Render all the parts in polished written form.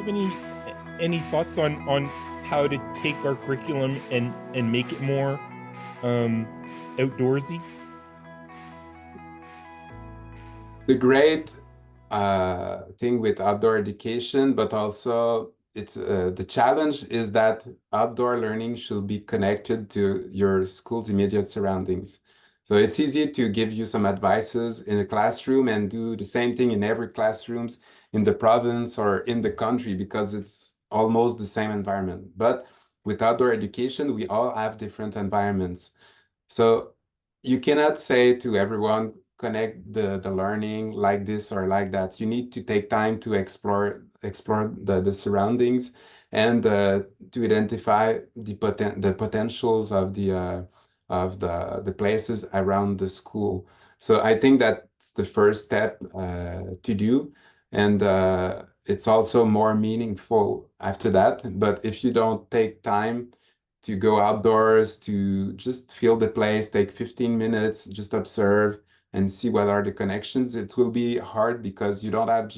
have any thoughts on how to take our curriculum and make it more outdoorsy? The great thing with outdoor education, but also it's the challenge is that outdoor learning should be connected to your school's immediate surroundings. So it's easy to give you some advices in a classroom and do the same thing in every classrooms in the province or in the country because it's almost the same environment. But with outdoor education, we all have different environments. So you cannot say to everyone, connect the learning like this or like that. You need to take time to explore the surroundings and to identify the potentials of the places around the school. So I think that's the first step to do. And it's also more meaningful after that. But if you don't take time to go outdoors, to just feel the place, take 15 minutes, just observe and see what are the connections. It will be hard because you don't have,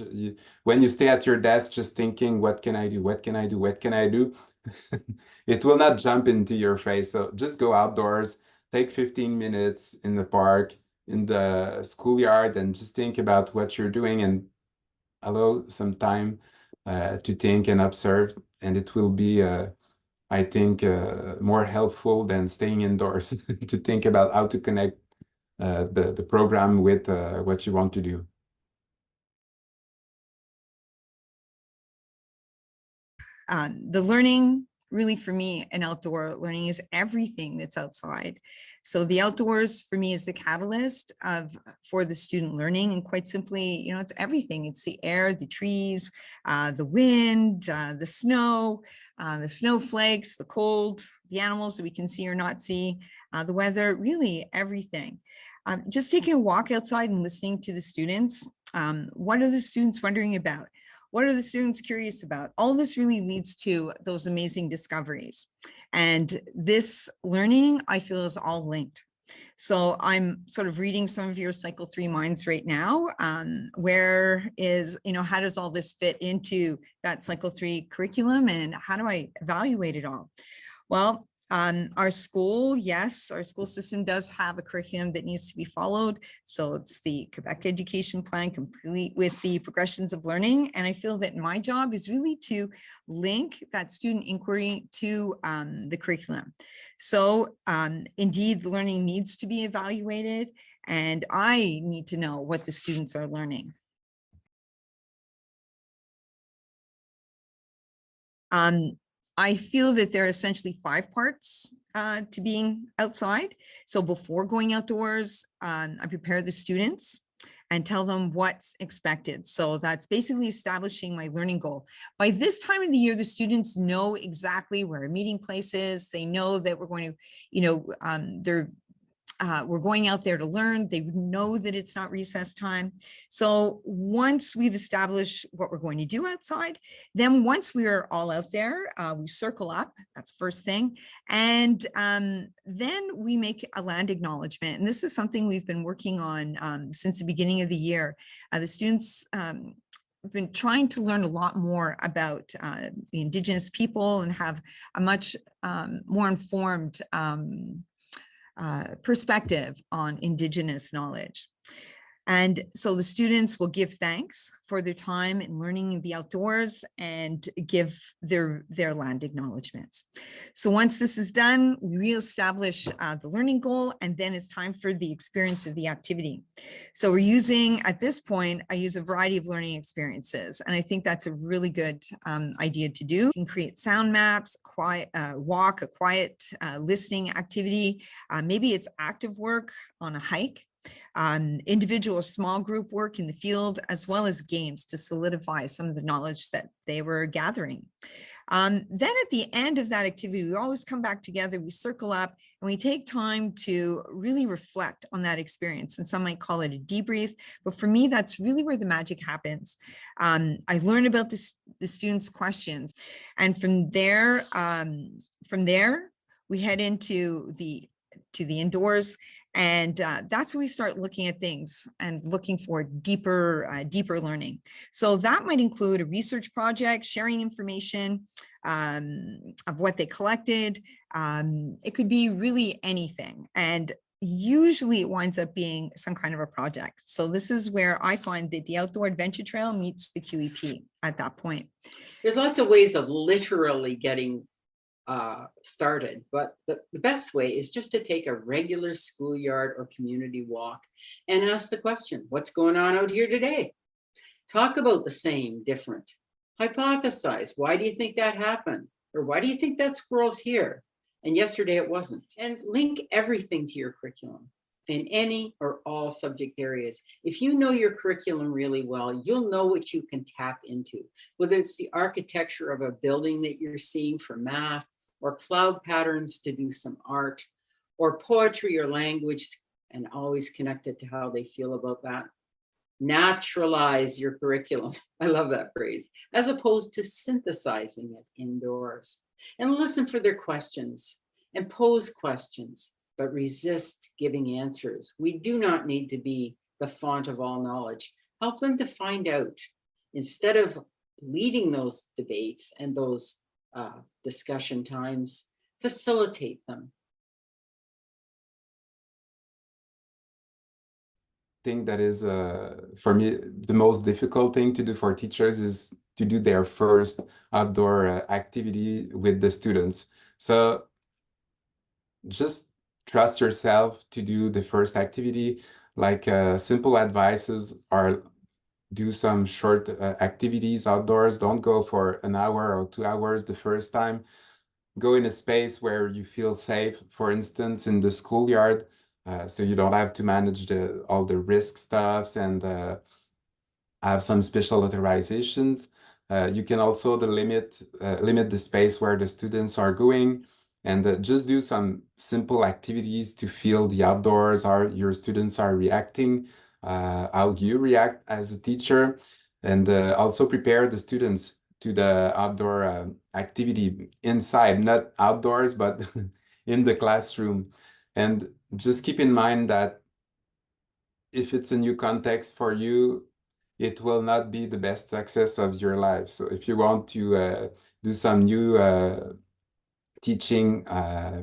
when you stay at your desk just thinking, what can I do? What can I do? What can I do? It will not jump into your face. So just go outdoors, take 15 minutes in the park, in the schoolyard, and just think about what you're doing and allow some time to think and observe. And it will be I think, more helpful than staying indoors to think about how to connect the program with what you want to do. The learning really for me and outdoor learning is everything that's outside. So the outdoors for me is the catalyst for the student learning, and quite simply, it's everything. It's the air, the trees, the wind, the snow, the snowflakes, the cold, the animals that we can see or not see, the weather, really everything. Just taking a walk outside and listening to the students. What are the students wondering about? What are the students curious about? All this really leads to those amazing discoveries. And this learning, I feel, is all linked. So I'm sort of reading some of your cycle 3 minds right now. Where is, how does all this fit into that cycle 3 curriculum, and how do I evaluate it all? Well, our school, yes, our school system does have a curriculum that needs to be followed. So it's the Quebec Education Plan, complete with the progressions of learning. And I feel that my job is really to link that student inquiry to the curriculum. So indeed, the learning needs to be evaluated, and I need to know what the students are learning. I feel that there are essentially 5 parts to being outside. So before going outdoors, I prepare the students and tell them what's expected. So that's basically establishing my learning goal. By this time of the year, the students know exactly where a meeting place is. They know that we're going to, we're going out there to learn. They know that it's not recess time. So once we've established what we're going to do outside, then once we are all out there, we circle up. That's first thing. And then we make a land acknowledgement. And this is something we've been working on since the beginning of the year. The students We've been trying to learn a lot more about the Indigenous people and have a much more informed perspective on Indigenous knowledge. And so the students will give thanks for their time in learning in the outdoors and give their land acknowledgements. So once this is done, we reestablish the learning goal, and then it's time for the experience of the activity. So we're using, at this point, I use a variety of learning experiences, and I think that's a really good idea to do. You can create sound maps, quiet walk, a quiet listening activity. Maybe it's active work on a hike. Individual or small group work in the field, as well as games to solidify some of the knowledge that they were gathering. Then at the end of that activity, we always come back together, we circle up, and we take time to really reflect on that experience. And some might call it a debrief, but for me, that's really where the magic happens. I learn about the students' questions, and from there, we head into the indoors, And that's where we start looking at things and looking for deeper learning. So that might include a research project, sharing information of what they collected. It could be really anything. And usually it winds up being some kind of a project. So this is where I find that the outdoor adventure trail meets the QEP at that point. There's lots of ways of literally getting started, but the best way is just to take a regular schoolyard or community walk and ask the question, what's going on out here today? Talk about the same, different. Hypothesize, why do you think that happened? Or why do you think that squirrel's here? And yesterday it wasn't. And link everything to your curriculum in any or all subject areas. If you know your curriculum really well, you'll know what you can tap into, whether it's the architecture of a building that you're seeing for math, or cloud patterns to do some art, or poetry or language, and always connect it to how they feel about that. Naturalize your curriculum. I love that phrase, as opposed to synthesizing it indoors. And listen for their questions and pose questions, but resist giving answers. We do not need to be the font of all knowledge. Help them to find out. Instead of leading those debates and those discussion times, facilitate them. Thing that is, for me, the most difficult thing to do for teachers is to do their first outdoor activity with the students. So just trust yourself to do the first activity. Like simple advices are do some short activities outdoors. Don't go for an hour or 2 hours the first time. Go in a space where you feel safe, for instance, in the schoolyard, so you don't have to manage all the risk stuffs and have some special authorizations. You can also limit the space where the students are going, and just do some simple activities to feel the outdoors, how your students are reacting, how you react as a teacher, and also prepare the students to the outdoor activity inside, not outdoors, but in the classroom. And just keep in mind that if it's a new context for you, it will not be the best success of your life. So if you want to do some new teaching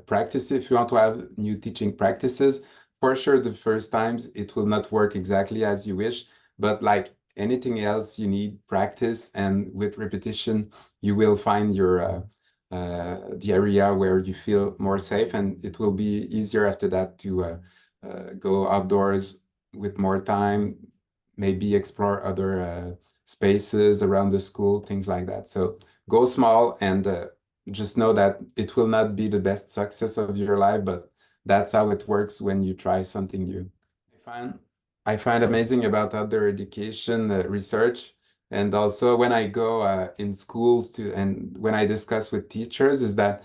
practice, if you want to have new teaching practices, for sure the first times it will not work exactly as you wish, but like anything else, you need practice, and with repetition you will find your the area where you feel more safe, and it will be easier after that to go outdoors with more time, maybe explore other spaces around the school, things like that. So go small, and just know that it will not be the best success of your life, but that's how it works when you try something new. I find amazing about outdoor education research, and also when I go in schools and when I discuss with teachers, is that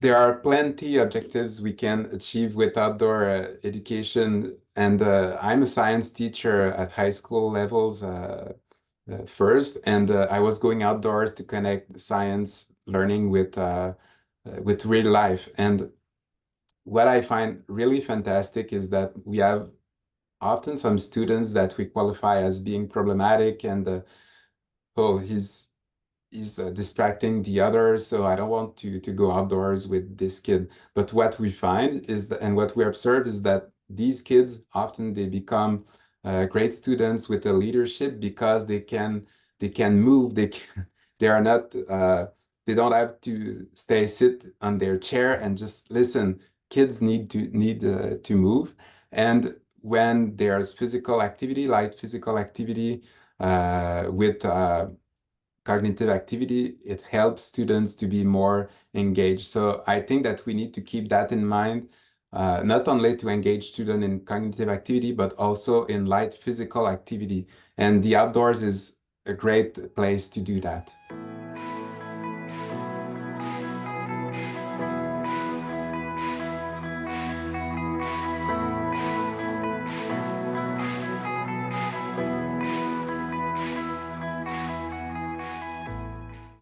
there are plenty objectives we can achieve with outdoor education. And I'm a science teacher at high school levels first, and I was going outdoors to connect science learning with real life. And what I find really fantastic is that we have often some students that we qualify as being problematic, and oh, he's distracting the others, so I don't want to go outdoors with this kid. But what we find is that, and what we observe is that these kids often they become great students with a leadership because they can move. They are not they don't have to sit on their chair and just listen. Kids need to move, and when there's physical activity, light physical activity with cognitive activity, it helps students to be more engaged. So I think that we need to keep that in mind, not only to engage students in cognitive activity, but also in light physical activity. And the outdoors is a great place to do that.